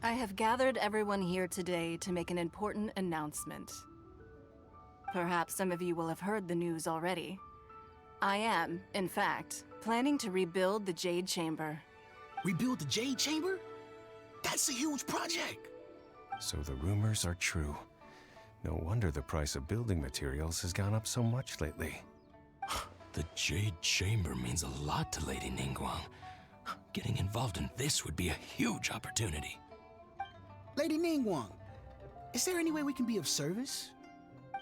I have gathered everyone here today to make an important announcement. Perhaps some of you will have heard the news already. I am, in fact, planning to rebuild the Jade Chamber. Rebuild the Jade Chamber? That's a huge project! So the rumors are true. No wonder the price of building materials has gone up so much lately. The Jade Chamber means a lot to Lady Ningguang. Getting involved in this would be a huge opportunity. Lady Ningguang, is there any way we can be of service?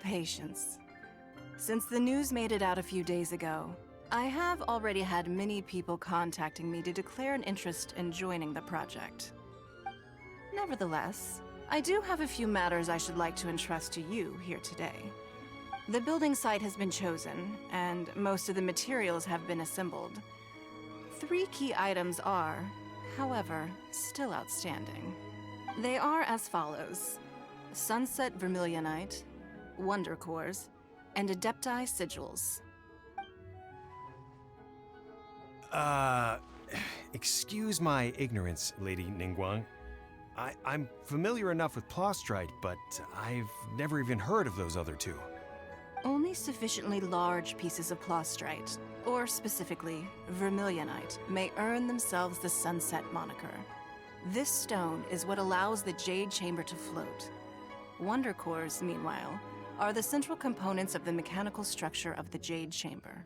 Patience. Since the news made it out a few days ago, I have already had many people contacting me to declare an interest in joining the project. Nevertheless, I do have a few matters I should like to entrust to you here today. The building site has been chosen, and most of the materials have been assembled. 3 key items are, however, still outstanding. They are as follows: Sunset Vermilionite, Wonder Cores, and Adepti Sigils. Excuse my ignorance, Lady Ningguang. I'm familiar enough with Plostrite, but I've never even heard of those other 2. Only sufficiently large pieces of Plostrite, or specifically Vermilionite, may earn themselves the Sunset moniker. This stone is what allows the Jade Chamber to float. Wonder Cores, meanwhile, are the central components of the mechanical structure of the Jade Chamber.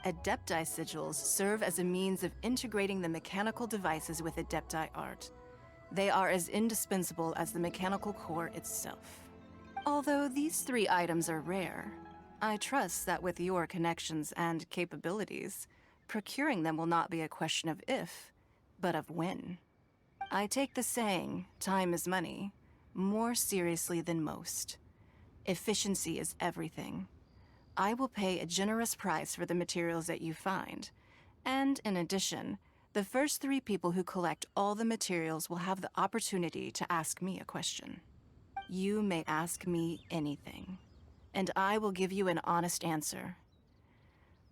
Adepti Sigils serve as a means of integrating the mechanical devices with Adepti art. They are as indispensable as the mechanical core itself. Although these 3 items are rare, I trust that with your connections and capabilities, procuring them will not be a question of if, but of when. I take the saying, time is money, more seriously than most. Efficiency is everything. I will pay a generous price for the materials that you find, and in addition, the first 3 people who collect all the materials will have the opportunity to ask me a question. You may ask me anything, and I will give you an honest answer.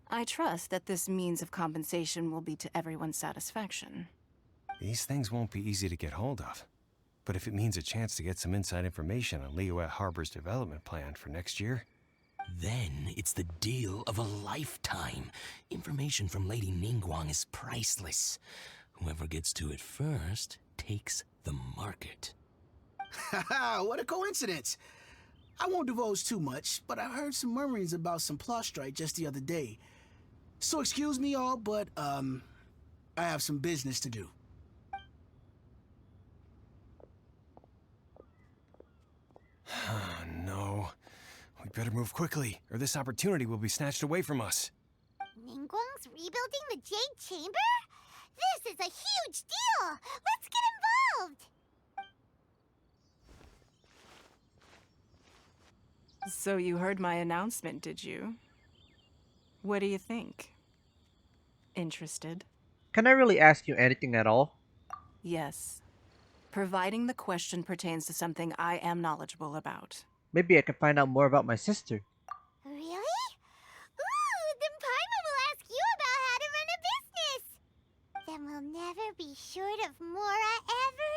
I trust that this means of compensation will be to everyone's satisfaction. These things won't be easy to get hold of. But if it means a chance to get some inside information on Liyue Harbor's development plan for next year... Then it's the deal of a lifetime. Information from Lady Ningguang is priceless. Whoever gets to it first takes the market. Haha, what a coincidence! I won't divulge too much, but I heard some murmurings about some Plostrite just the other day. So excuse me all, but, I have some business to do. Oh, no. We better move quickly, or this opportunity will be snatched away from us. Ningguang's rebuilding the Jade Chamber? This is a huge deal! Let's get involved! So you heard my announcement, did you? What do you think? Interested? Can I really ask you anything at all? Yes. Providing the question pertains to something I am knowledgeable about. Maybe I can find out more about my sister. Really? Ooh, then Paimon will ask you about how to run a business! Then we'll never be short of Mora ever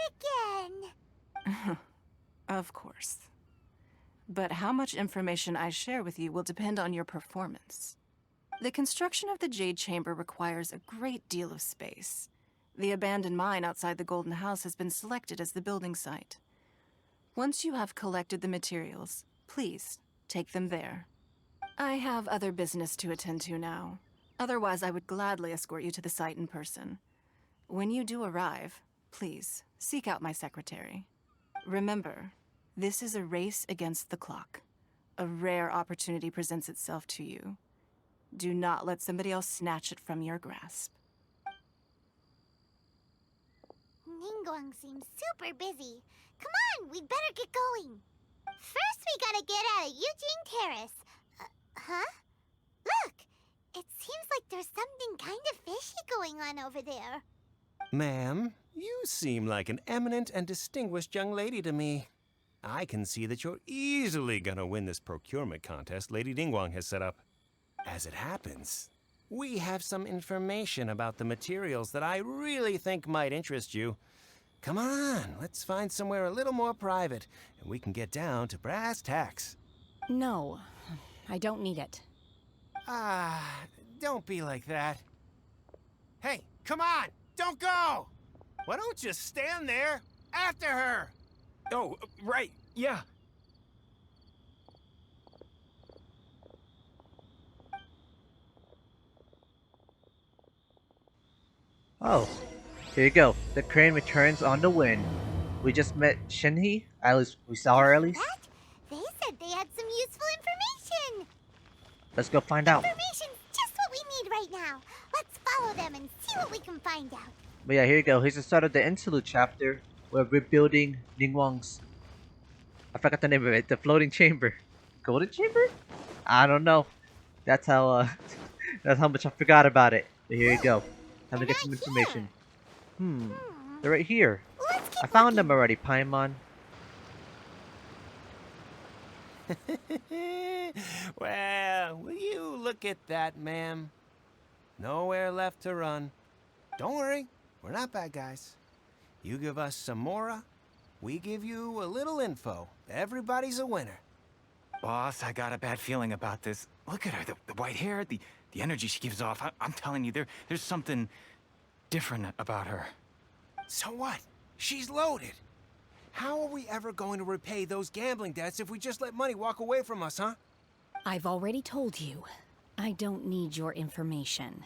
again. Of course. But how much information I share with you will depend on your performance. The construction of the Jade Chamber requires a great deal of space. The abandoned mine outside the Golden House has been selected as the building site. Once you have collected the materials, please take them there. I have other business to attend to now. Otherwise, I would gladly escort you to the site in person. When you do arrive, please seek out my secretary. Remember, this is a race against the clock. A rare opportunity presents itself to you. Do not let somebody else snatch it from your grasp. Ningguang seems super busy. Come on, we'd better get going. First, we gotta get out of Eugene Terrace. Huh? Look! It seems like there's something kind of fishy going on over there. Ma'am, you seem like an eminent and distinguished young lady to me. I can see that you're easily gonna win this procurement contest Lady Ningguang has set up. As it happens, we have some information about the materials that I really think might interest you. Come on, let's find somewhere a little more private, and we can get down to brass tacks. No, I don't need it. Don't be like that. Hey, come on! Don't go! Why don't you stand there after her? Oh, right, yeah. Oh, here you go. The crane returns on the wind. We just met Shinhee. At least we saw her at least. What? They said they had some useful information. Let's go find out. Information's just what we need right now. Let's follow them and see what we can find out. But yeah, here you go. Here's the start of the Interlude chapter. We're rebuilding Ningguang's... I forgot the name of it. The floating chamber. Golden chamber? I don't know. That's how that's how much I forgot about it. But here you go. Time to get some information. They're right here. Let's keep I found looking. them already, Paimon. Well, will you look at that, ma'am? Nowhere left to run. Don't worry, we're not bad guys. You give us some mora, we give you a little info. Everybody's a winner. Boss, I got a bad feeling about this. Look at her, the white hair, the energy she gives off. I'm telling you, there's something different about her. So what? She's loaded. How are we ever going to repay those gambling debts if we just let money walk away from us, huh? I've already told you, I don't need your information.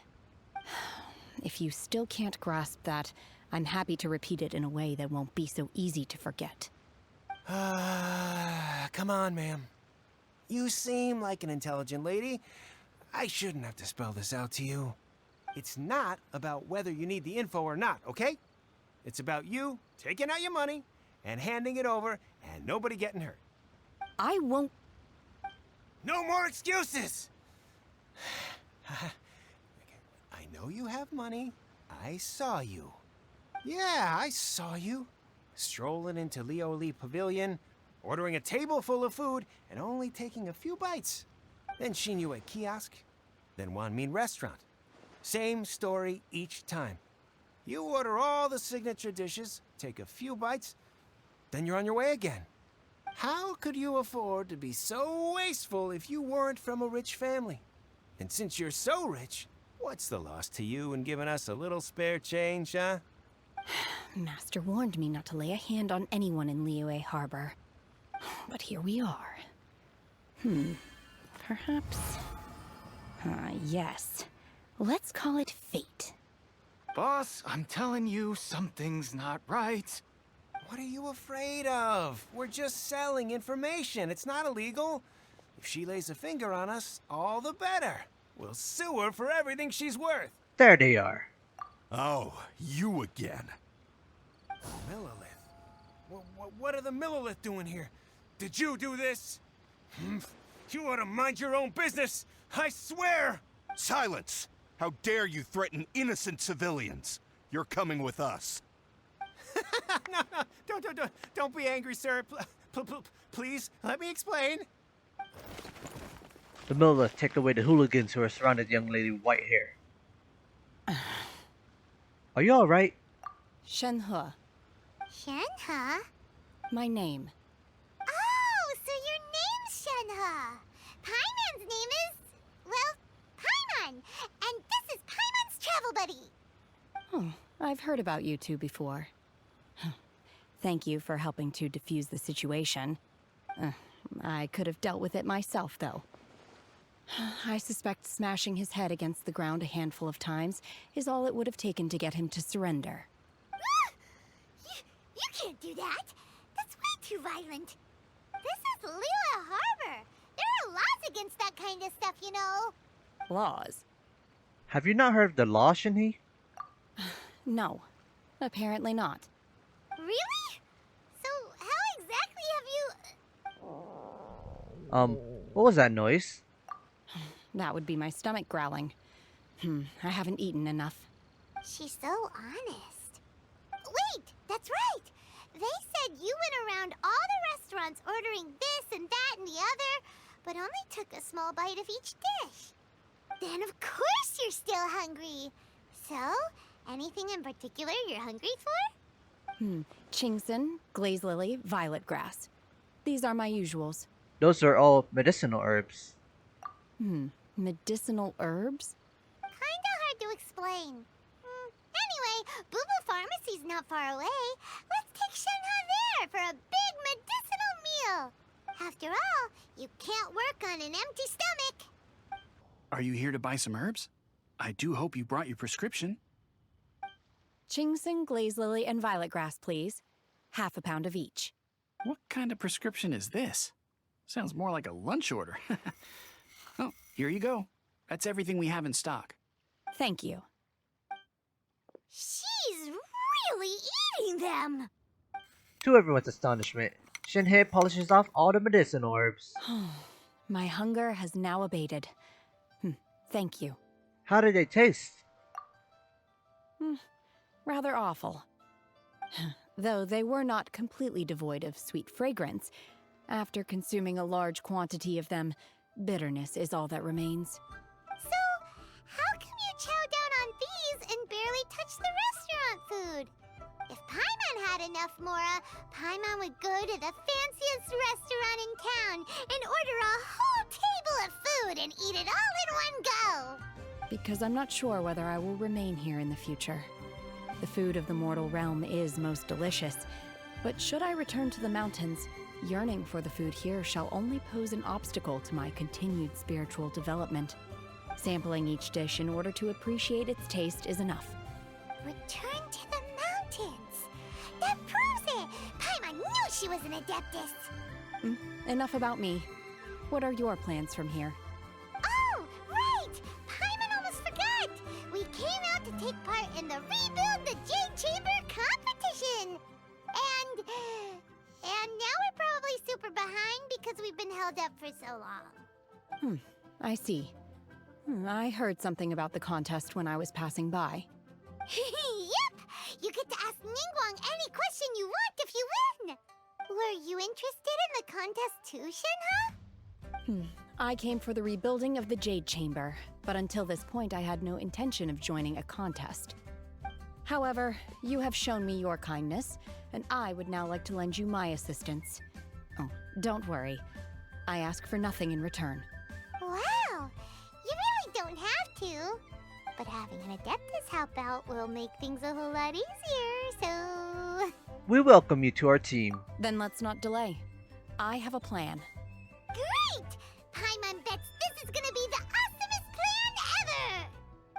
If you still can't grasp that, I'm happy to repeat it in a way that won't be so easy to forget. Come on, ma'am. You seem like an intelligent lady. I shouldn't have to spell this out to you. It's not about whether you need the info or not, okay? It's about you taking out your money and handing it over and nobody getting hurt. I won't... No more excuses! I know you have money. I saw you. Yeah, I saw you. Strolling into Leo Lee Pavilion, ordering a table full of food, and only taking a few bites. Then seen you at kiosk, then Wanmin restaurant. Same story each time. You order all the signature dishes, take a few bites, then you're on your way again. How could you afford to be so wasteful if you weren't from a rich family? And since you're so rich, what's the loss to you in giving us a little spare change, huh? Master warned me not to lay a hand on anyone in Liyue Harbor. But here we are. Perhaps... yes. Let's call it fate. Boss, I'm telling you, something's not right. What are you afraid of? We're just selling information. It's not illegal. If she lays a finger on us, all the better. We'll sue her for everything she's worth. There they are. Oh, you again. Millilith? What are the Millilith doing here? Did you do this? You ought to mind your own business. I swear! Silence! How dare you threaten innocent civilians? You're coming with us. No, don't be angry, sir. Please, let me explain. The Millilith take away the hooligans who are surrounded the young lady with white hair. Are you alright? Shenhe, Shenhe? my name. Oh, so your name's Shenhe. Paimon's name is... well, Paimon. And this is Paimon's travel buddy. Oh, I've heard about you two before. Thank you for helping to defuse the situation. I could have dealt with it myself, though. I suspect smashing his head against the ground a handful of times is all it would have taken to get him to surrender. You can't do that. That's way too violent. This is Liyue Harbor. There are laws against that kind of stuff, you know. Laws? Have you not heard of the law, Shinhee? No, apparently not. Really? So how exactly have you... What was that noise? That would be my stomach growling. I haven't eaten enough. She's so honest. Wait, that's right. They said you went around all the restaurants ordering this and that and the other, but only took a small bite of each dish. Then of course you're still hungry. So, anything in particular you're hungry for? Chingson, glaze lily, violet grass. These are my usuals. Those are all medicinal herbs. Medicinal herbs? Kinda hard to explain. Anyway, Boo Boo Pharmacy's not far away. Let's take Shenhe there for a big medicinal meal. After all, you can't work on an empty stomach. Are you here to buy some herbs? I do hope you brought your prescription. Chingson, glaze lily, and violet grass, please. Half a pound of each. What kind of prescription is this? Sounds more like a lunch order. Oh, here you go. That's everything we have in stock. Thank you. She's really eating them. To everyone's astonishment, Shenhe polishes off all the medicinal herbs. My hunger has now abated. Thank you. How do they taste? Rather awful. Though they were not completely devoid of sweet fragrance. After consuming a large quantity of them, bitterness is all that remains. So, how come you chow down on these and barely touch the restaurant food? If Paimon had enough Mora, Paimon would go to the fanciest restaurant in town and order a whole table of food and eat it all in one go. Because I'm not sure whether I will remain here in the future. The food of the mortal realm is most delicious, but should I return to the mountains, yearning for the food here shall only pose an obstacle to my continued spiritual development. Sampling each dish in order to appreciate its taste is enough. Return to the mountains. That proves it. Paimon knew she was an adeptus. Enough about me. What are your plans from here? Oh, right! Paimon almost forgot! We came out to take part in the Rebuild the Jade Chamber competition! And now we're probably super behind because we've been held up for so long. I see. I heard something about the contest when I was passing by. Yep! You get to ask Ningguang any question you want if you win! Were you interested in the contest too, Shenhe? I came for the rebuilding of the Jade Chamber, but until this point I had no intention of joining a contest. However, you have shown me your kindness, and I would now like to lend you my assistance. Oh, don't worry. I ask for nothing in return. Wow! You really don't have to. But having an adeptus help out will make things a whole lot easier, so... We welcome you to our team. Then let's not delay. I have a plan. Great! Paimon bets this is gonna be the awesomest plan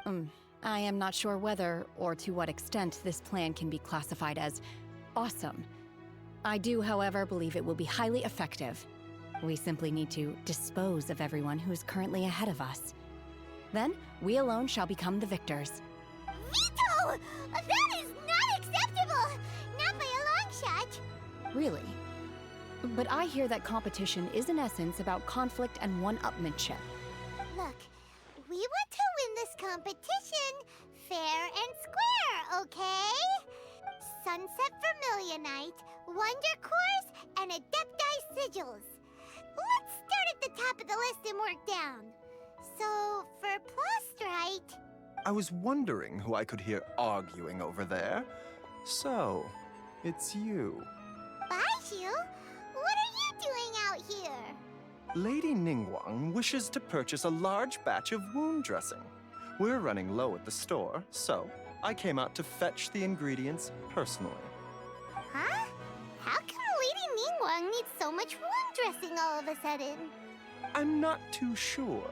ever! I am not sure whether or to what extent this plan can be classified as awesome. I do, however, believe it will be highly effective. We simply need to dispose of everyone who is currently ahead of us. Then, we alone shall become the victors. Veto! That is not acceptable! Not by a long shot! Really? But I hear that competition is in essence about conflict and one-upmanship. Look, we want to win this competition fair and square, okay? Sunset Vermilionite, Wonder Cores, and Adepti Sigils. Let's start at the top of the list and work down. So, for Plostrite... I was wondering who I could hear arguing over there. So, it's you. Baiju? What are you doing out here? Lady Ningguang wishes to purchase a large batch of wound dressing. We're running low at the store, so I came out to fetch the ingredients personally. Huh? How come Lady Ningguang needs so much wound dressing all of a sudden? I'm not too sure.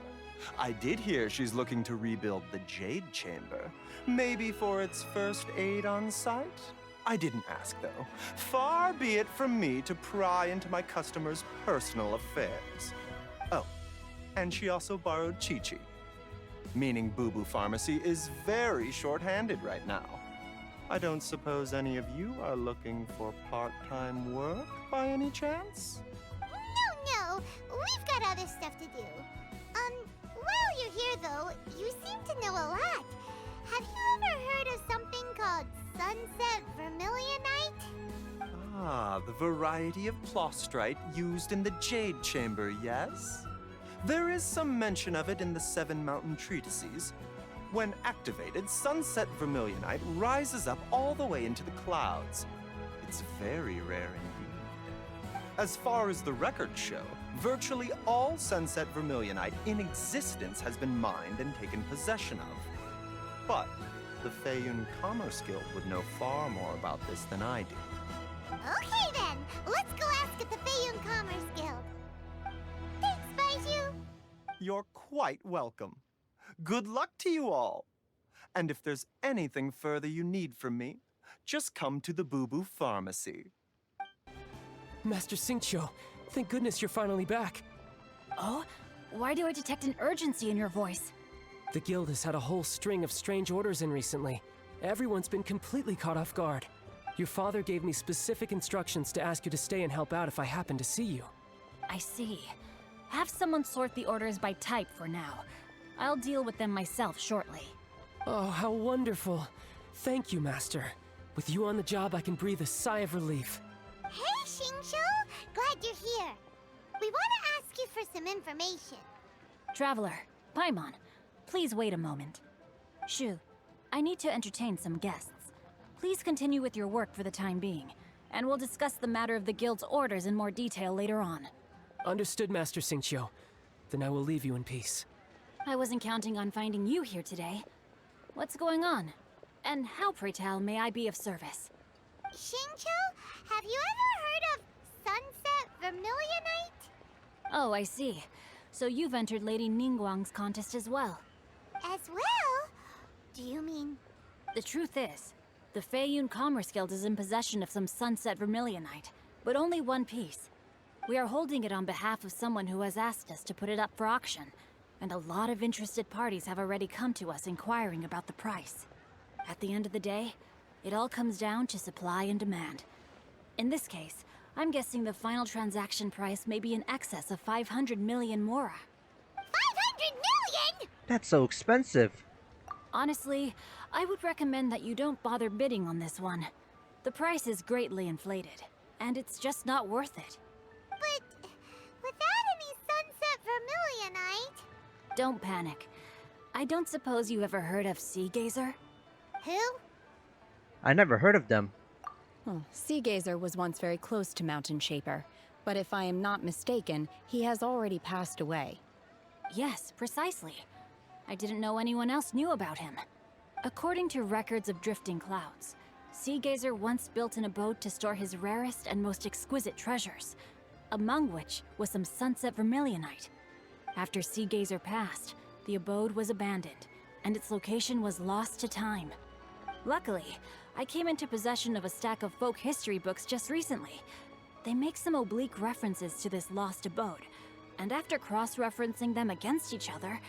I did hear she's looking to rebuild the Jade Chamber. Maybe for its first aid on site? I didn't ask, though. Far be it from me to pry into my customers' personal affairs. Oh, and she also borrowed Chi-Chi. Meaning Boo Boo Pharmacy is very short-handed right now. I don't suppose any of you are looking for part-time work by any chance? No, we've got other stuff to do. While you're here though, you seem to know a lot. Have you ever heard of something called Sunset Vermilionite? Ah, the variety of plostrite used in the Jade Chamber, yes? There is some mention of it in the Seven Mountain Treatises. When activated, Sunset Vermilionite rises up all the way into the clouds. That's very rare indeed. As far as the records show, virtually all Sunset Vermilionite in existence has been mined and taken possession of. But the Feiyun Commerce Guild would know far more about this than I do. Okay then, let's go ask at the Feiyun Commerce Guild. Thanks, Baiju. You're quite welcome. Good luck to you all. And if there's anything further you need from me, just come to the Boo Boo Pharmacy. Master Xingqiu, thank goodness you're finally back. Oh? Why do I detect an urgency in your voice? The guild has had a whole string of strange orders in recently. Everyone's been completely caught off guard. Your father gave me specific instructions to ask you to stay and help out if I happen to see you. I see. Have someone sort the orders by type for now. I'll deal with them myself shortly. Oh, how wonderful. Thank you, Master. With you on the job, I can breathe a sigh of relief. Hey, Xingqiu! Glad you're here. We want to ask you for some information. Traveler, Paimon, please wait a moment. Shu, I need to entertain some guests. Please continue with your work for the time being, and we'll discuss the matter of the guild's orders in more detail later on. Understood, Master Xingqiu. Then I will leave you in peace. I wasn't counting on finding you here today. What's going on? And how, pray tell, may I be of service? Xingqiu, have you ever heard of Sunset Vermilionite? Oh, I see. So you've entered Lady Ningguang's contest as well. As well? Do you mean... The truth is, the Feiyun Commerce Guild is in possession of some Sunset Vermilionite, but only one piece. We are holding it on behalf of someone who has asked us to put it up for auction, and a lot of interested parties have already come to us inquiring about the price. At the end of the day, it all comes down to supply and demand. In this case, I'm guessing the final transaction price may be in excess of 500 million mora. 500 million?! That's so expensive. Honestly, I would recommend that you don't bother bidding on this one. The price is greatly inflated, and it's just not worth it. But without any Sunset Vermilionite... Don't panic. I don't suppose you ever heard of Sea Gazer? Who? I never heard of them. Sea Gazer was once very close to Mountain Shaper, but if I am not mistaken, he has already passed away. Yes, precisely. I didn't know anyone else knew about him. According to records of drifting clouds, Sea Gazer once built an abode to store his rarest and most exquisite treasures, among which was some Sunset Vermilionite. After Sea Gazer passed, the abode was abandoned, and its location was lost to time. Luckily, I came into possession of a stack of folk history books just recently. They make some oblique references to this lost abode, and after cross-referencing them against each other,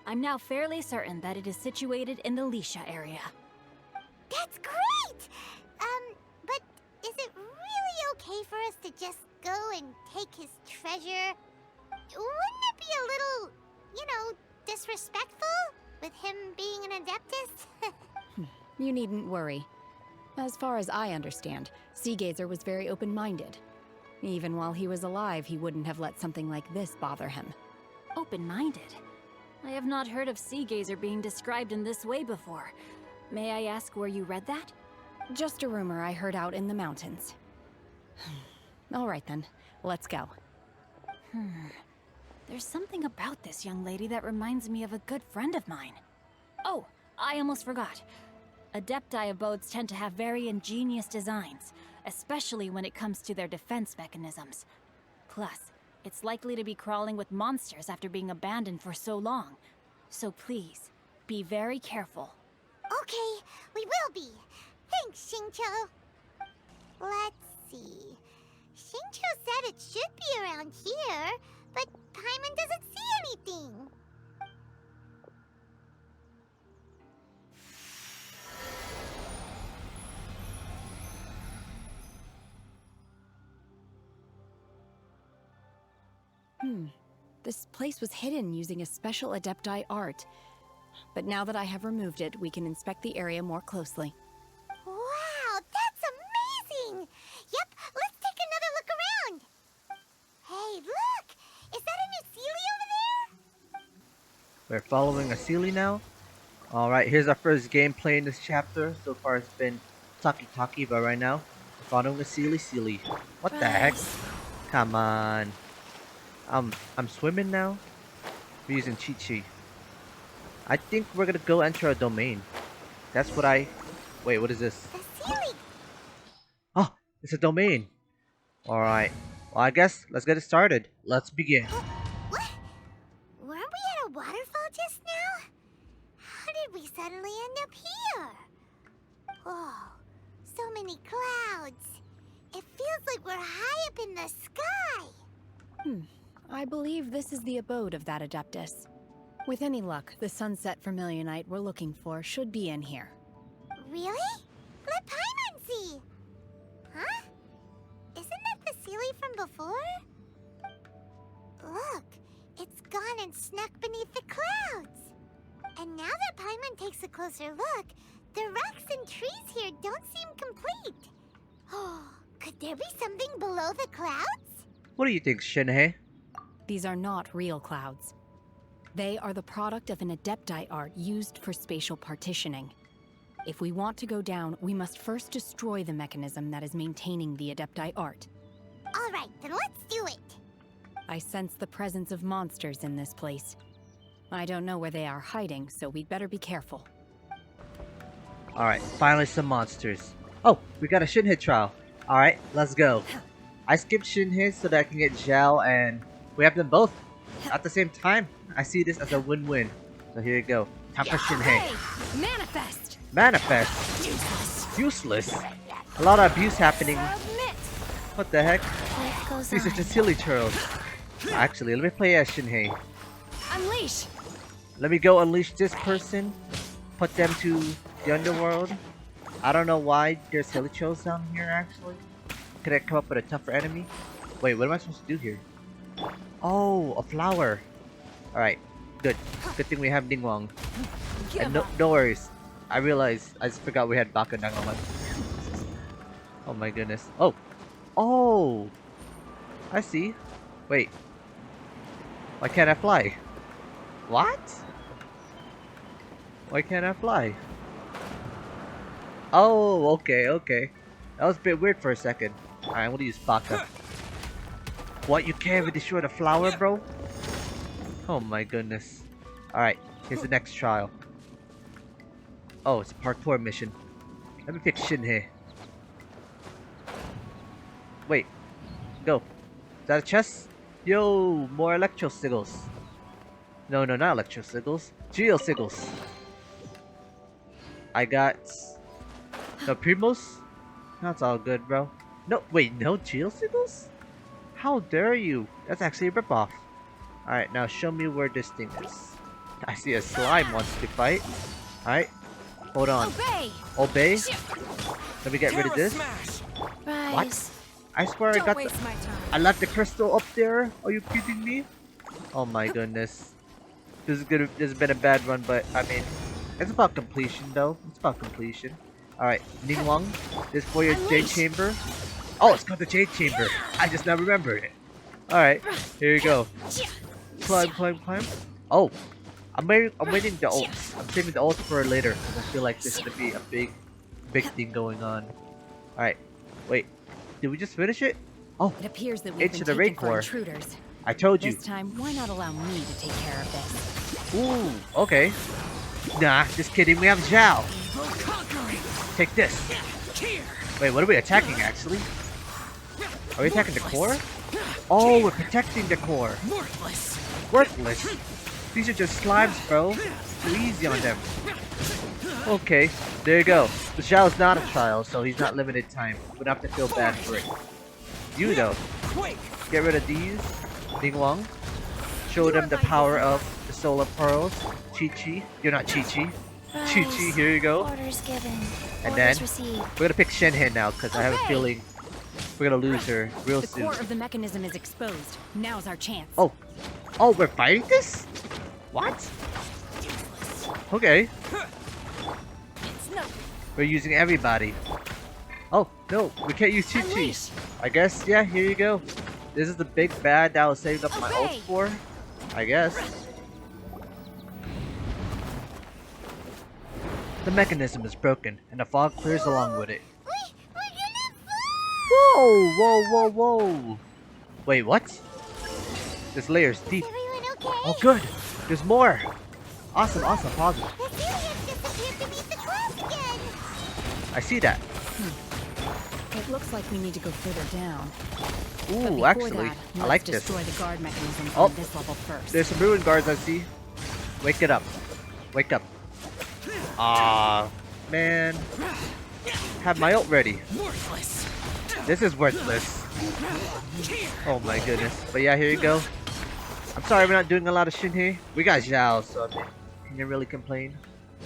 I'm now fairly certain that it is situated in the Lisha area. That's great! But is it really okay for us to just go and take his treasure? Wouldn't it be a little, disrespectful? With him being an Adeptus? You needn't worry. As far as I understand, Sea Gazer was very open-minded. Even while he was alive, he wouldn't have let something like this bother him. Open-minded? I have not heard of Sea Gazer being described in this way before. May I ask where you read that? Just a rumor I heard out in the mountains. All right then, let's go. There's something about this young lady that reminds me of a good friend of mine. Oh, I almost forgot. Adepti abodes tend to have very ingenious designs, especially when it comes to their defense mechanisms. Plus, it's likely to be crawling with monsters after being abandoned for so long. So please, be very careful. Okay, we will be. Thanks, Xingqiu. Let's see. Xingqiu said it should be around here, but Paimon doesn't see anything. This place was hidden using a special Adepti art. But now that I have removed it, we can inspect the area more closely. Wow, that's amazing! Yep, let's take another look around. Hey, look! Is that a new Sealy over there? We're following a Sealy now. Alright, here's our first gameplay in this chapter. So far it's been talkie-talkie, but right now Following a silly. What the heck? Come on. I'm swimming now. We're using Chi-Chi. I think we're gonna go enter a domain. That's what I... Wait, what is this? The ceiling! Oh, it's a domain. Alright. Well, I guess let's get it started. Let's begin. What? Weren't we at a waterfall just now? How did we suddenly end up here? Whoa, so many clouds. It feels like we're high up in the sky. I believe this is the abode of that Adeptus. With any luck, the sunset Vermilionite we're looking for should be in here. Really? Let Paimon see. Huh? Isn't that the Sealy from before? Look, it's gone and snuck beneath the clouds. And now that Paimon takes a closer look, the rocks and trees here don't seem complete. Oh, could there be something below the clouds? What do you think, Shinhei? These are not real clouds. They are the product of an Adepti art used for spatial partitioning. If we want to go down, we must first destroy the mechanism that is maintaining the Adepti art. All right, then let's do it. I sense the presence of monsters in this place. I don't know where they are hiding, so we'd better be careful. Alright, finally some monsters. Oh, we got a Shinhei trial. Alright, let's go. I skipped Shinhei so that I can get Zhao, and we have them both at the same time. I see this as a win-win. So here you go. Time for Shinhei. Hey! Manifest! Manifest? Useless? A lot of abuse happening. Submit! What the heck? Life goes These are on. just silly turtles. Actually, let me play as Shinhei. Unleash! Let me go unleash this person. Put them to the underworld. I don't know why there's hilichos down here, actually. Could I come up with a tougher enemy? Wait, what am I supposed to do here? Oh, a flower. Alright, good. Good thing we have Ningguang. And no worries. I realized I just forgot we had Bakunan on. Oh my goodness. Oh! Oh! I see. Wait. Why can't I fly? What? Why can't I fly? Oh, okay. That was a bit weird for a second. Alright, I'm gonna use Baka. What, you can't even destroy the flower, bro? Oh my goodness. Alright, here's the next trial. Oh, it's a parkour mission. Let me pick Shinhei. Wait. Go. Is that a chest? Yo, more electro sigils. No, not electro sigils. Geo sigils. I got... No, Primos? That's all good, bro. No, wait, no Geo sigils? How dare you? That's actually a ripoff. Alright, now show me where this thing is. I see a slime wants to fight. Alright, hold on. Obey? Let me get rid of this. What? I swear I got the... I left the crystal up there? Are you kidding me? Oh my goodness. This has been a bad run, but I mean, it's about completion though. It's about completion. Alright, Ningguang, this for your Jade Chamber. Oh, it's called the Jade Chamber. I just now remembered it. Alright, here you go. Climb. Oh, I'm waiting the ults. I'm saving the ults for later because I feel like this is gonna be a big thing going on. Alright, wait. Did we just finish it? Oh, it appears that we've into been the raid taken for core. intruders. I told you. This time, why not allow me to take care of this? Ooh, okay. Nah, just kidding. We have Zhao. Take this. Wait, what are we attacking actually? Are we attacking the core? Oh, we're protecting the core. Worthless. These are just slimes, bro. Too easy on them. Okay, there you go. The Zhao's not a trial, so he's not limited time. We don't have to feel bad for it. You though. Get rid of these. Ningguang. Show them the power of the solar pearls. Chi-Chi. You're not Chi-Chi. Chi-Chi, here you go. Orders given. And then, Orders received. we're gonna pick Shinhei now, because I have a feeling we're gonna lose her real The soon. core of the mechanism is exposed. Now's our chance. Oh, we're fighting this? What? Okay. We're using everybody. Oh, no, we can't use Chi-Chi. I guess, yeah, here you go. This is the big bad that I was saving up my ult for. I guess. The mechanism is broken, and the fog clears along with it. We're gonna Whoa, whoa, whoa, whoa. Wait, what? This layer is deep. Is everyone okay? Oh, good. There's more. Awesome, awesome, positive. The aliens disappeared beneath the clouds again. I see that. It looks like we need to go further down. But Ooh, before actually, that, I let's like this. destroy the guard mechanism Oh, on this level first. There's some ruin guards I see. Wake it up. Wake up. Ah, man. Have my ult ready. This is worthless. Oh my goodness. But yeah, here you go. I'm sorry we're not doing a lot of Shinhei. We got Zhao, so I mean, can you really complain?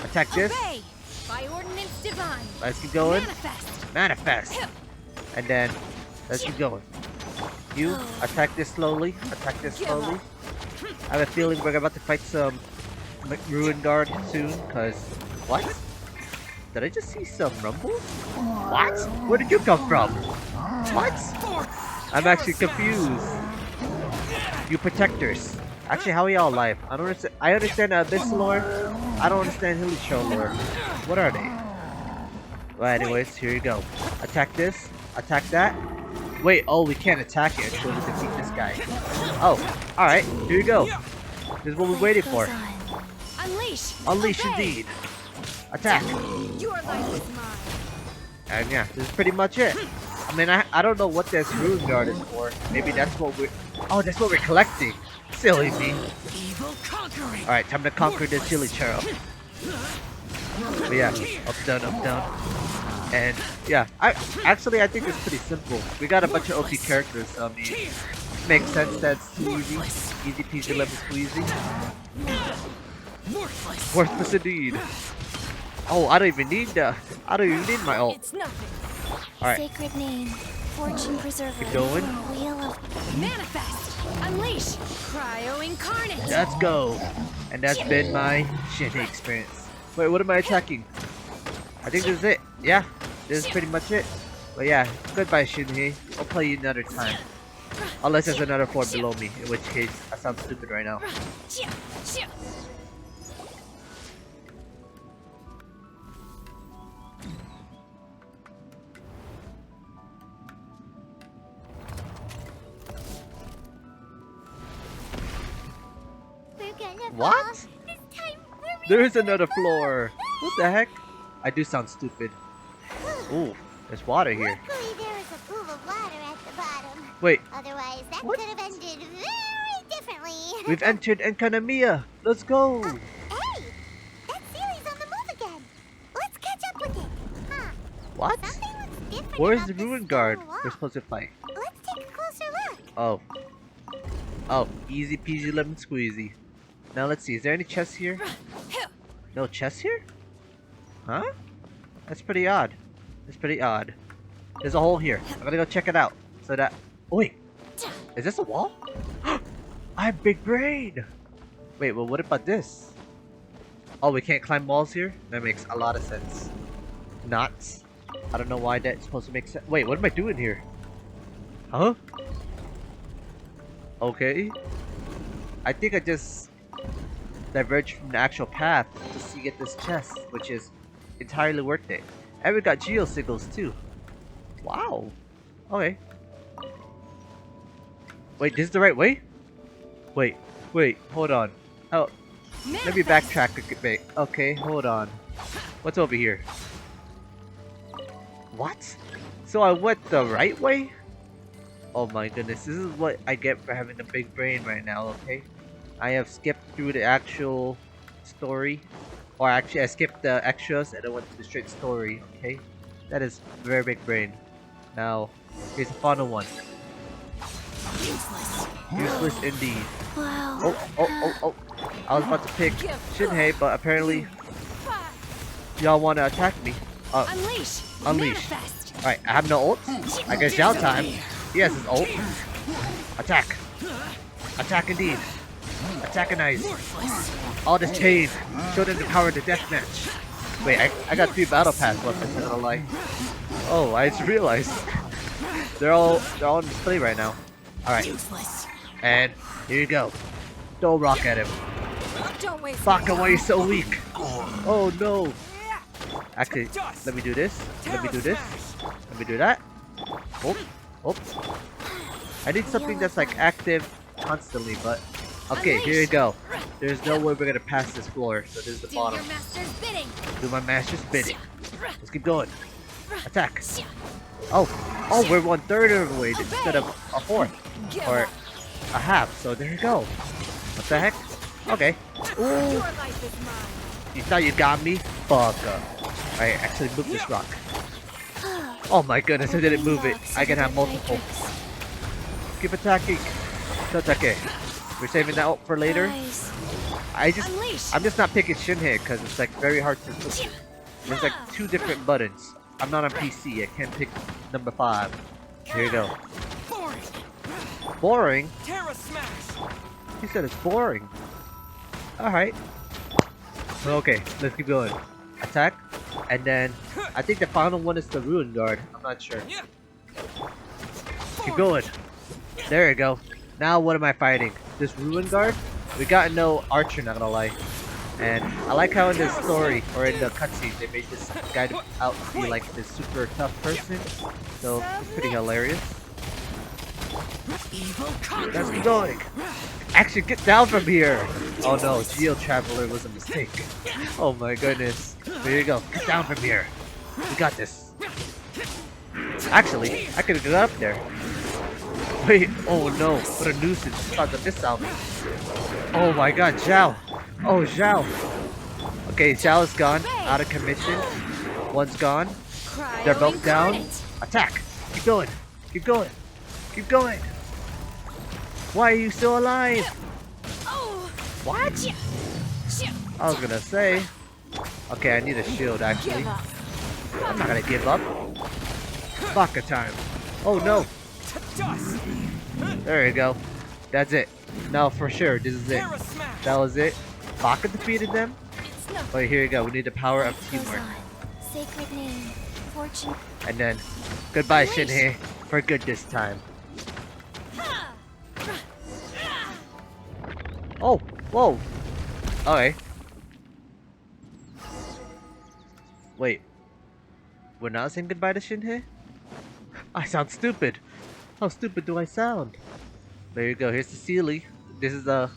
Attack this. Obey! By ordinance divine. Let's keep going. Manifest. Manifest. And then, let's keep going. You, attack this slowly. Attack this slowly. I have a feeling we're about to fight some Ruin Guard soon, because... What? Did I just see some rumbles? What? Where did you come from? What? I'm actually confused. You protectors. Actually, how are y'all alive? I don't understand. I understand Abyss lore. I don't understand Hilichurl lore. What are they? Well, anyways, here you go. Attack this. Attack that. Wait, oh, we can't attack it until we defeat this guy. Oh, alright. Here you go. This is what we're waiting for. Unleash. Unleash Obey. indeed. Attack. Your life is mine. And yeah, this is pretty much it. I mean, I don't know what this Ruin Guard is for. Maybe that's what we're... Oh, that's what we're collecting. Silly me. Alright, time to conquer this Hilichurl. But yeah, up, down, up, down. And yeah, I think it's pretty simple. We got a bunch of OP characters, so I mean, makes sense that it's too easy. Easy peasy lemon squeezy. Worthless indeed. Oh, I don't even need my ult. It's nothing. Alright. Sacred name, fortune preserver. Keep going. Wheel of Manifest. Unleash. Cryo incarnate. Let's go. And that's been my Shinhei experience. Wait, what am I attacking? I think this is it. Yeah, this is pretty much it. But yeah, goodbye Shinhei. I'll play you another time. Unless there's another floor below me, in which case I sound stupid right now. What? There's another floor. What the heck? I do sound stupid. Ooh, there's water here. Luckily, there is a pool of water at the bottom. Wait. Otherwise, that could have ended very differently. We've entered Enkanamiya. Let's go. Hey, that Sealy's on the move again. Let's catch up with it. Huh? What? Something looks different. Where's about the this Ruin Guard stone wall. we're supposed to fight? Let's take a closer look. Oh. Oh, easy peasy lemon squeezy. Now let's see, is there any chests here? No chests here? Huh? That's pretty odd. That's pretty odd. There's a hole here. I'm gonna go check it out. So that... Oh wait! Is this a wall? I have big brain! Wait, well what about this? Oh, we can't climb walls here? That makes a lot of sense. Knots. I don't know why that's supposed to make sense. Wait, what am I doing here? Huh? Okay. I think I just diverged from the actual path to get this chest, which is entirely worth it. And we got geo signals too. Wow. Okay. Wait, this is the right way? Wait, hold on. Oh, let me backtrack a bit. Okay, hold on. What's over here? What? So I went the right way? Oh my goodness, this is what I get for having a big brain right now, okay? I have skipped through the actual story. Or actually, I skipped the extras and I went to the straight story, okay? That is very big brain. Now, here's the final one. Useless. Useless indeed. Wow. Oh. I was about to pick Shinhei, but apparently y'all want to attack me. Unleash. Manifest. Alright, I have no ult. I guess Zhao time. He has his ult. Attack. Attack indeed. Antagonize. All this chain. Show them the power of the deathmatch. Wait, I got 3 battle pass left, I'm not gonna lie. Oh, I just realized. They're all on display right now. Alright. And here you go. Don't rock at him. Don't waste Baka, why are you so weak? Oh no. Actually, let me do this. Let me do this. Let me do that. Oh, oh. I need something that's like active constantly, but okay, here you go. There's no way we're gonna pass this floor, so this is the bottom. Do your master's bidding. Do my master's bidding. Let's keep going. Attack. Oh, oh, we're 1/3 of the way instead of a fourth or a half. So there you go. What the heck? Okay. Ooh. You thought you got me? Fuck up. I actually moved this rock. Oh my goodness, I didn't move it. I can have multiple. Keep attacking. It's okay. We're saving that up for later. I'm just not picking Shinhei because it's like very hard to. There's like 2 different buttons. I'm not on PC. I can't pick number 5. Here you go. Boring? He said it's boring. Alright. Okay, let's keep going. Attack. And then, I think the final one is the Ruin Guard. I'm not sure. Keep going. There you go. Now what am I fighting? This Ruin Guard? We got no archer, not gonna lie. And I like how in this story, or in the cutscene, they made this guy out to be like this super tough person. So, it's pretty hilarious. Let's keep going. Actually, get down from here! Oh no, Geo Traveler was a mistake. Oh my goodness. There you go. Get down from here. We got this. Actually, I could have got up there. Wait, oh no, what a nuisance. It's about to miss out. Oh my god, Zhao. Oh, Zhao. Okay, Zhao is gone. Out of commission. One's gone. They're both down. Attack. Keep going. Keep going. Keep going. Why are you still alive? What? I was gonna say. Okay, I need a shield actually. I'm not gonna give up. Baka time. Oh no. There you go. That's it. No, for sure, this is it. That was it. Baka defeated them. Wait, here you go. We need the power of teamwork. Sacred name, fortune. And then, goodbye, Shinhei. For good this time. Oh, whoa. Okay. Wait. We're not saying goodbye to Shinhei? I sound stupid. How stupid do I sound? There you go. Here's the Sealy. This is the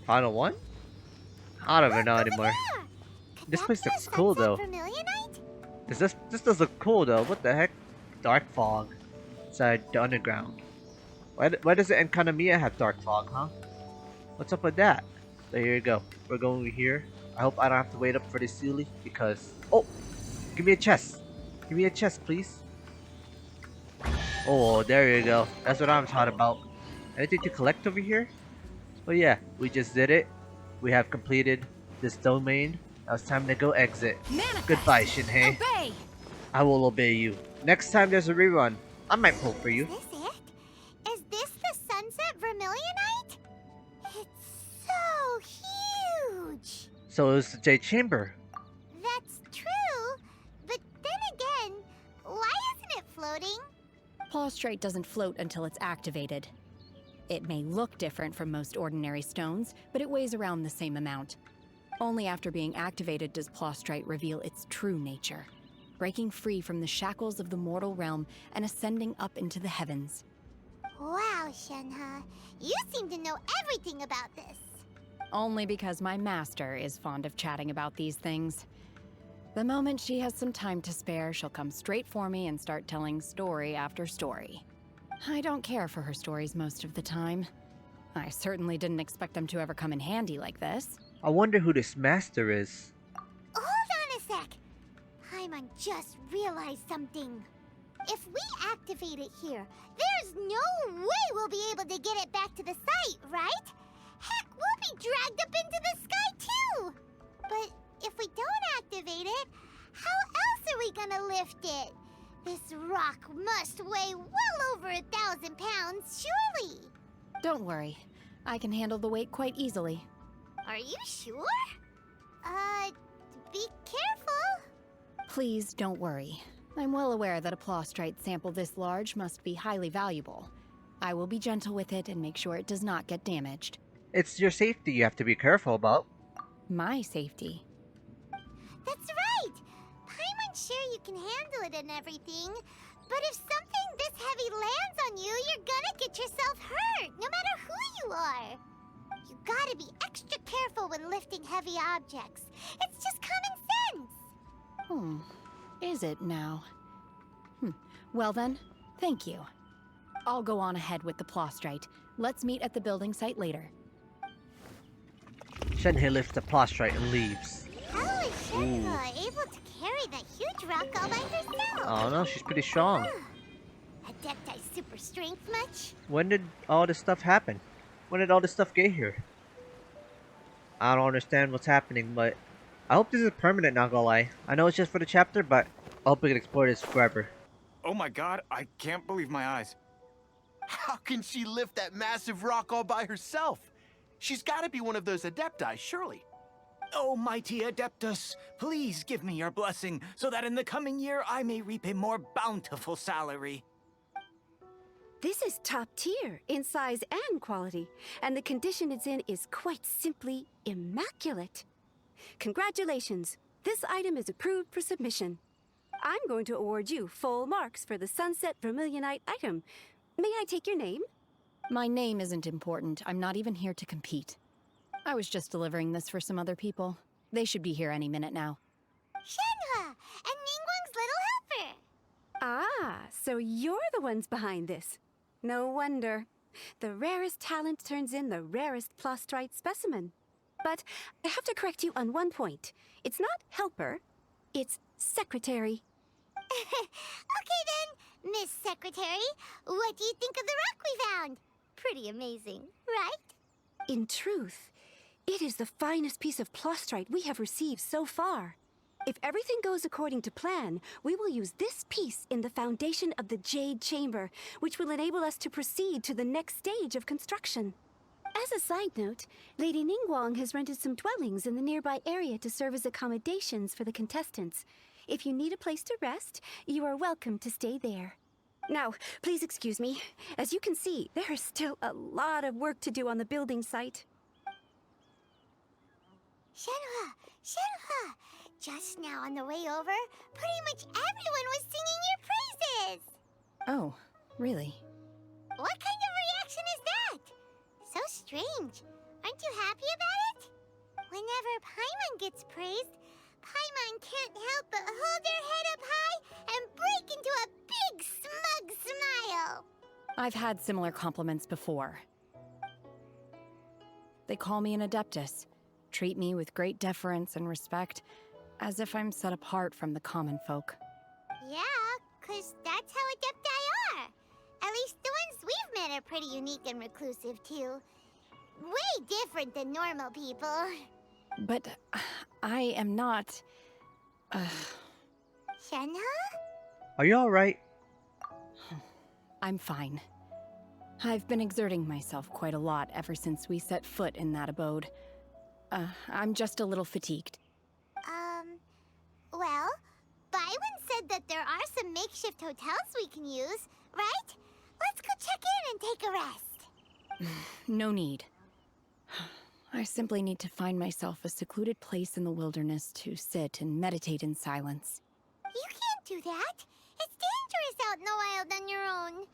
final one? I don't even know anymore. This place looks cool though. This does look cool though. What the heck? Dark fog inside the underground. Why does the Enkanamiya have dark fog, huh? What's up with that? So here you go. We're going over here. I hope I don't have to wait up for the Sealy because... Oh! Give me a chest. Give me a chest, please. Oh, there you go. That's what I'm talking about. Anything to collect over here? Oh yeah, we just did it. We have completed this domain. Now it's time to go exit. Goodbye, Shinhei. Obey. I will obey you. Next time there's a rerun, I might pull for you. Is this it? Is this the Sunset Vermilionite? It's so huge. So it was the Jade Chamber. That's true, but then again, why isn't it floating? Plaustrate doesn't float until it's activated. It may look different from most ordinary stones, but it weighs around the same amount. Only after being activated does Plaustrite reveal its true nature, breaking free from the shackles of the mortal realm and ascending up into the heavens. Wow, Shenhe, you seem to know everything about this. Only because my master is fond of chatting about these things. The moment she has some time to spare, she'll come straight for me and start telling story after story. I don't care for her stories most of the time. I certainly didn't expect them to ever come in handy like this. I wonder who this master is. Hold on a sec. Paimon just realized something. If we activate it here, there's no way we'll be able to get it back to the site, right? Heck, we'll be dragged up into the sky too! But if we don't activate it, how else are we gonna lift it? This rock must weigh well over 1,000 pounds, surely! Don't worry. I can handle the weight quite easily. Are you sure? Be careful! Please don't worry. I'm well aware that a Plaustrite sample this large must be highly valuable. I will be gentle with it and make sure it does not get damaged. It's your safety you have to be careful about. My safety. That's right! Paimon's sure you can handle it and everything, But if something this heavy lands on you, you're gonna get yourself hurt, no matter who you are. You gotta be extra careful when lifting heavy objects. It's just common sense. Is it now? Well then, thank you. I'll go on ahead with the Plostrite. Let's meet at the building site later. Shenhe lifts the Plostrite and leaves. How is Shenhe able to carry that huge rock all by herself? Oh no, she's pretty strong. Adepti super strength much? When did all this stuff happen? When did all this stuff get here? I don't understand what's happening, but I hope this is permanent, not gonna lie. I know it's just for the chapter, but I hope we can explore this forever. Oh my god, I can't believe my eyes. How can she lift that massive rock all by herself? She's gotta be one of those Adepti, surely. Oh, mighty Adeptus, please give me your blessing so that in the coming year I may reap a more bountiful salary. This is top tier in size and quality, and the condition it's in is quite simply immaculate. Congratulations, this item is approved for submission. I'm going to award you full marks for the Sunset Vermilionite item. May I take your name? My name isn't important. I'm not even here to compete. I was just delivering this for some other people. They should be here any minute now. Shenhe and Ningguang's little helper. Ah, so you're the ones behind this. No wonder. The rarest talent turns in the rarest Plostrite specimen. But I have to correct you on one point. It's not helper, it's secretary. Okay then, Miss Secretary, what do you think of the rock we found? Pretty amazing, right? In truth, it is the finest piece of Plostrite we have received so far. If everything goes according to plan, we will use this piece in the foundation of the Jade Chamber, which will enable us to proceed to the next stage of construction. As a side note, Lady Ningguang has rented some dwellings in the nearby area to serve as accommodations for the contestants. If you need a place to rest, you are welcome to stay there. Now, please excuse me. As you can see, there is still a lot of work to do on the building site. Shenhe, just now on the way over, pretty much everyone was singing your praises. Oh, really? What kind of reaction is that? So strange. Aren't you happy about it? Whenever Paimon gets praised, Paimon can't help but hold their head up high and break into a big smug smile. I've had similar compliments before. They call me an Adeptus, treat me with great deference and respect, as if I'm set apart from the common folk. Yeah, 'cause that's how Adepti are. At least the ones we've met are pretty unique and reclusive, too. Way different than normal people. But I am not... Shenhe? Are you alright? I'm fine. I've been exerting myself quite a lot ever since we set foot in that abode. I'm just a little fatigued. Well, Byron said that there are some makeshift hotels we can use, right? Let's go check in and take a rest. No need. I simply need to find myself a secluded place in the wilderness to sit and meditate in silence. You can't do that. It's dangerous out in the wild on your own.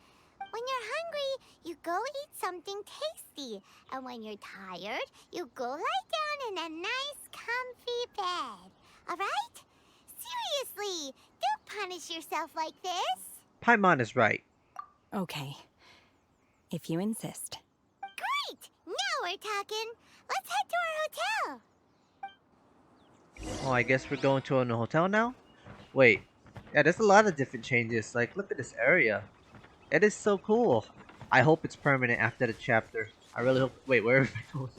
When you're hungry, you go eat something tasty. And when you're tired, you go lie down in a nice, comfy bed. All right? Seriously, don't punish yourself like this. Paimon is right. Okay. If you insist. Great! Now we're talking. Let's head to our hotel. Oh, I guess we're going to a hotel now? Wait. Yeah, there's a lot of different changes. Like, look at this area. It is so cool. I hope it's permanent after the chapter. I really hope... Wait, where am I going?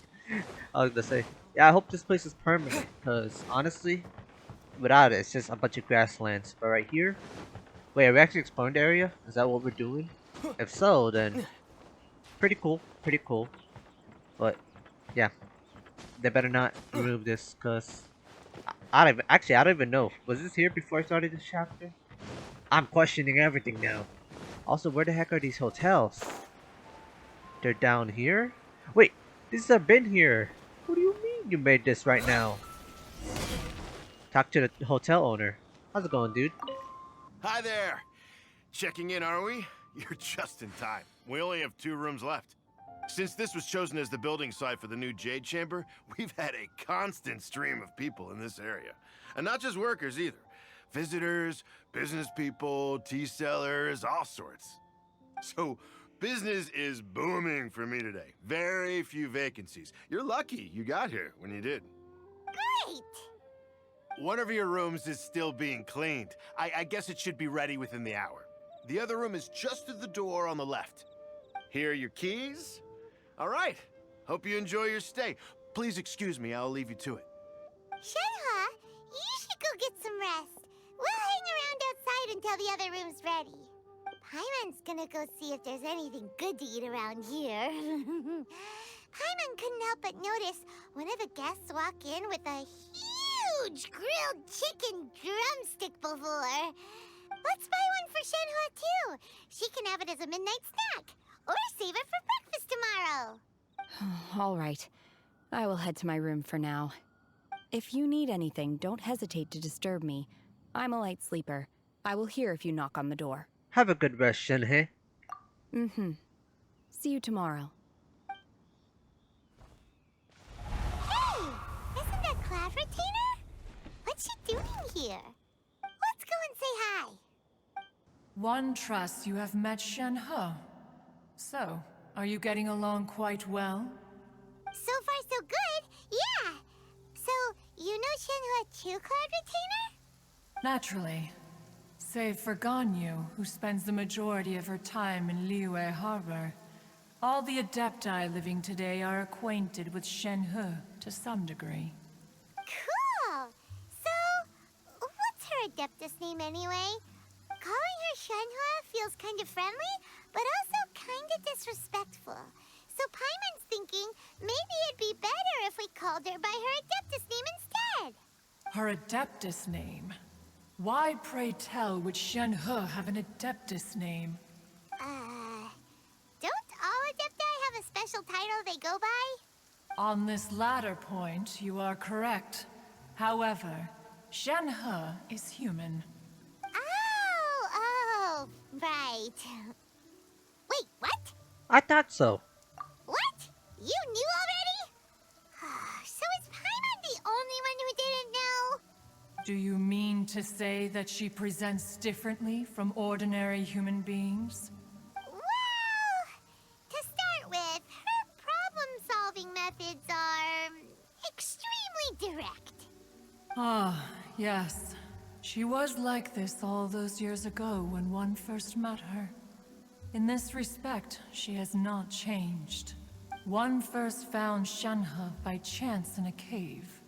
I was gonna say... Yeah, I hope this place is permanent. Because, honestly, without it, it's just a bunch of grasslands. But right here... Wait, are we actually exploring the area? Is that what we're doing? If so, then... Pretty cool. Pretty cool. But, yeah. They better not remove this, because... I don't even know. Was this here before I started this chapter? I'm questioning everything now. Also, where the heck are these hotels? They're down here? Wait, these have been here. What do you mean you made this right now? Talk to the hotel owner. How's it going, dude? Hi there. Checking in, are we? You're just in time. We only have 2 rooms left. Since this was chosen as the building site for the new Jade Chamber, we've had a constant stream of people in this area. And not just workers either. Visitors, business people, tea sellers, all sorts. So, business is booming for me today. Very few vacancies. You're lucky you got here when you did. Great! One of your rooms is still being cleaned. I guess it should be ready within the hour. The other room is just through the door on the left. Here are your keys. All right. Hope you enjoy your stay. Please excuse me, I'll leave you to it. Shenhe, you should go get some rest. We'll hang around outside until the other room's ready. Paimon's gonna go see if there's anything good to eat around here. Paimon couldn't help but notice one of the guests walk in with a huge grilled chicken drumstick before. Let's buy one for Shenhe too. She can have it as a midnight snack. Or save it for breakfast tomorrow. All right. I will head to my room for now. If you need anything, don't hesitate to disturb me. I'm a light sleeper. I will hear if you knock on the door. Have a good rest, Shenhe. Mm-hmm. See you tomorrow. Hey! Isn't that Cloud Retainer? What's she doing here? Let's go and say hi. One trusts you have met Shenhe. So, are you getting along quite well? So far, so good. Yeah. So, you know Shenhe too, Cloud Retainer? Naturally. Save for Ganyu, who spends the majority of her time in Liyue Harbor. All the Adepti living today are acquainted with Shenhe to some degree. Cool. So, what's her Adeptus name anyway? Calling her Shenhe feels kind of friendly, but also kind of disrespectful. So Paimon's thinking maybe it'd be better if we called her by her Adeptus name instead. Her Adeptus name? Why, pray tell, would Shenhe have an Adeptus name? Don't all Adepti have a special title they go by? On this latter point, you are correct. However, Shenhe is human. Oh, right. Wait, what? I thought so. What? You knew already? So is Paimon the only one who didn't know? Do you mean to say that she presents differently from ordinary human beings? Well, to start with, her problem-solving methods are extremely direct. Ah, yes. She was like this all those years ago when one first met her. In this respect, she has not changed. One first found Shenhe by chance in a cave.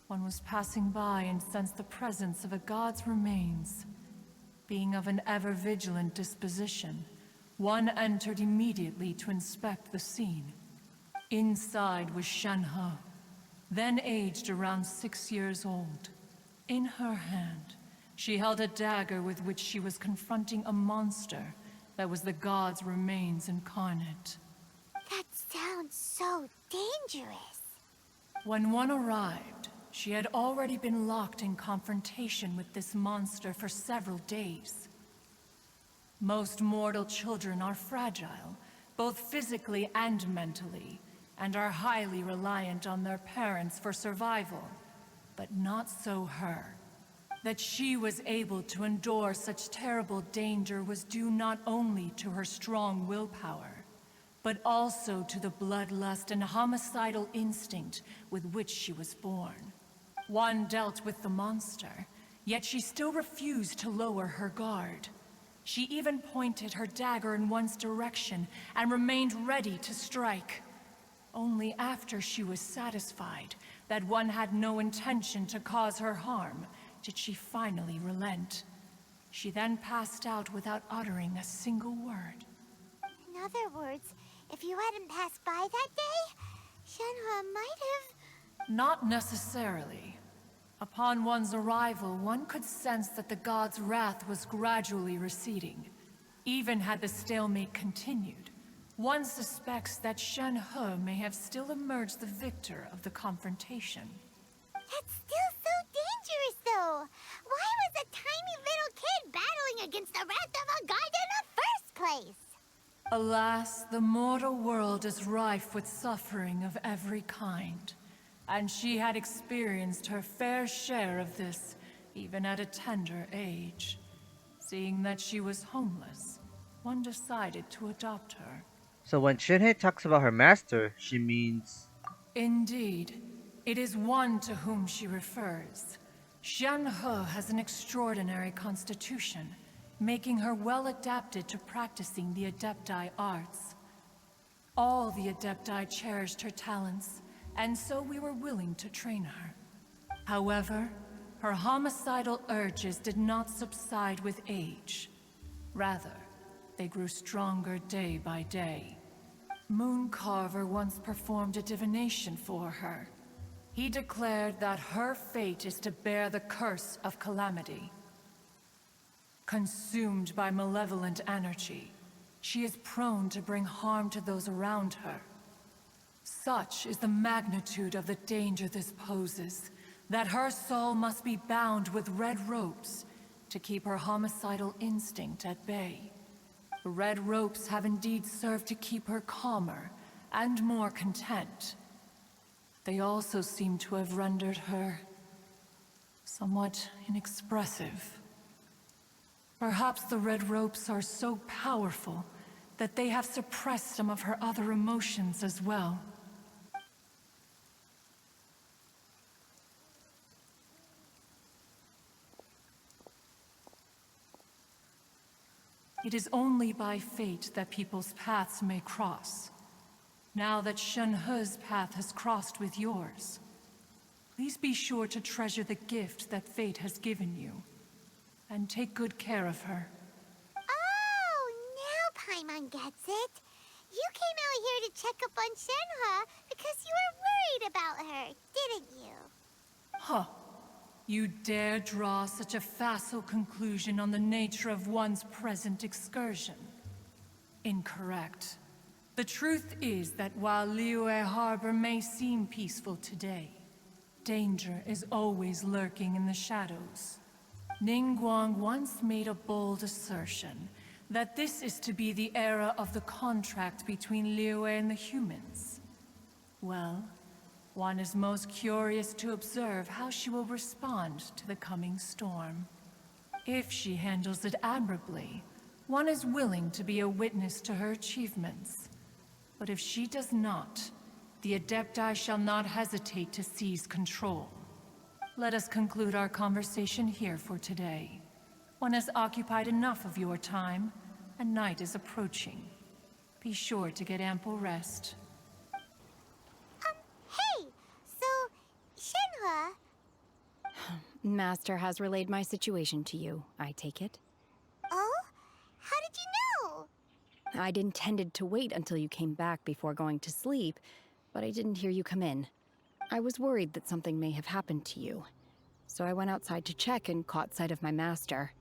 One was passing by and sensed the presence of a god's remains. Being of an ever-vigilant disposition, one entered immediately to inspect the scene. Inside was Shenhe, then aged around 6 years old. In her hand, she held a dagger with which she was confronting a monster that was the god's remains incarnate. That sounds so dangerous. When one arrived, she had already been locked in confrontation with this monster for several days. Most mortal children are fragile, both physically and mentally, and are highly reliant on their parents for survival. But not so her. That she was able to endure such terrible danger was due not only to her strong willpower, but also to the bloodlust and homicidal instinct with which she was born. One dealt with the monster, yet she still refused to lower her guard. She even pointed her dagger in one's direction and remained ready to strike. Only after she was satisfied that one had no intention to cause her harm did she finally relent. She then passed out without uttering a single word. In other words, if you hadn't passed by that day, Shenhe might have... Not necessarily. Upon one's arrival, one could sense that the god's wrath was gradually receding. Even had the stalemate continued, one suspects that Shenhe may have still emerged the victor of the confrontation. That's still so dangerous, though. Why was a tiny little kid battling against the wrath of a god? place? Alas, the mortal world is rife with suffering of every kind, and she had experienced her fair share of this, even at a tender age. Seeing that she was homeless, one decided to adopt her. So when Shinhei talks about her master, she means... Indeed, it is one to whom she refers. Shenhe has an extraordinary constitution, making her well adapted to practicing the Adepti arts. All the Adepti cherished her talents, and so we were willing to train her. However, her homicidal urges did not subside with age. Rather, they grew stronger day by day. Mooncarver once performed a divination for her. He declared that her fate is to bear the curse of calamity. Consumed by malevolent energy, she is prone to bring harm to those around her. Such is the magnitude of the danger this poses, that her soul must be bound with red ropes to keep her homicidal instinct at bay. The red ropes have indeed served to keep her calmer and more content. They also seem to have rendered her somewhat inexpressive. Perhaps the red ropes are so powerful that they have suppressed some of her other emotions as well. It is only by fate that people's paths may cross. Now that Shenhe's path has crossed with yours, please be sure to treasure the gift that fate has given you, and take good care of her. Oh, now Paimon gets it. You came out here to check up on Shenhe because you were worried about her, didn't you? Huh. You dare draw such a facile conclusion on the nature of one's present excursion? Incorrect. The truth is that while Liyue Harbor may seem peaceful today, danger is always lurking in the shadows. Ningguang once made a bold assertion that this is to be the era of the contract between Liyue and the humans. Well, one is most curious to observe how she will respond to the coming storm. If she handles it admirably, one is willing to be a witness to her achievements. But if she does not, the Adepti shall not hesitate to seize control. Let us conclude our conversation here for today. One has occupied enough of your time, and night is approaching. Be sure to get ample rest. Hey! So, Shenhe... Master has relayed my situation to you, I take it. Oh? How did you know? I'd intended to wait until you came back before going to sleep, but I didn't hear you come in. I was worried that something may have happened to you, so I went outside to check and caught sight of my master.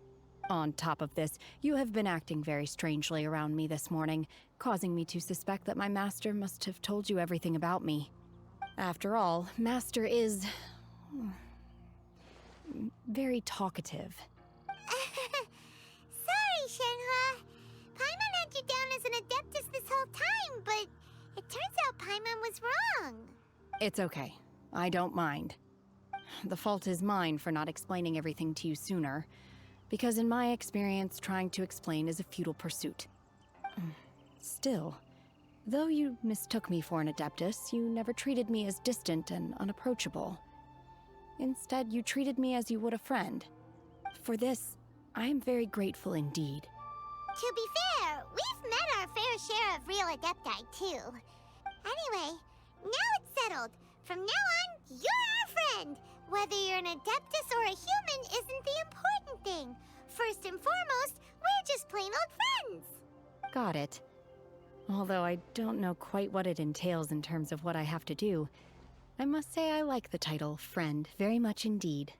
On top of this, you have been acting very strangely around me this morning, causing me to suspect that my master must have told you everything about me. After all, Master is... very talkative. Sorry, Shenhe. Paimon had you down as an Adeptus this whole time, but it turns out Paimon was wrong. It's okay. I don't mind. The fault is mine for not explaining everything to you sooner, because in my experience, trying to explain is a futile pursuit. Still, though you mistook me for an Adeptus, you never treated me as distant and unapproachable. Instead, you treated me as you would a friend. For this, I am very grateful indeed. To be fair, we've met our fair share of real Adepti, too. Anyway, now it's settled. From now on, you're our friend. Whether you're an Adeptus or a human isn't the important thing. First and foremost, we're just plain old friends. Got it. Although I don't know quite what it entails in terms of what I have to do, I must say I like the title Friend very much indeed.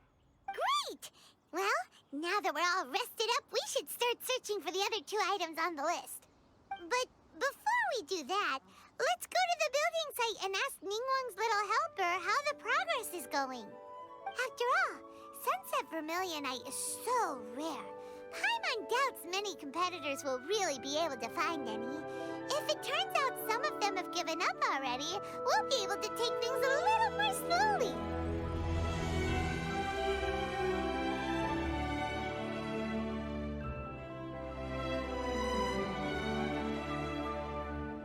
Great! Well, now that we're all rested up, we should start searching for the other 2 items on the list. But before we do that, let's go to the building site and ask Ningguang's little helper how the progress is going. After all, Sunset Vermilionite is so rare. Paimon doubts many competitors will really be able to find any. If it turns out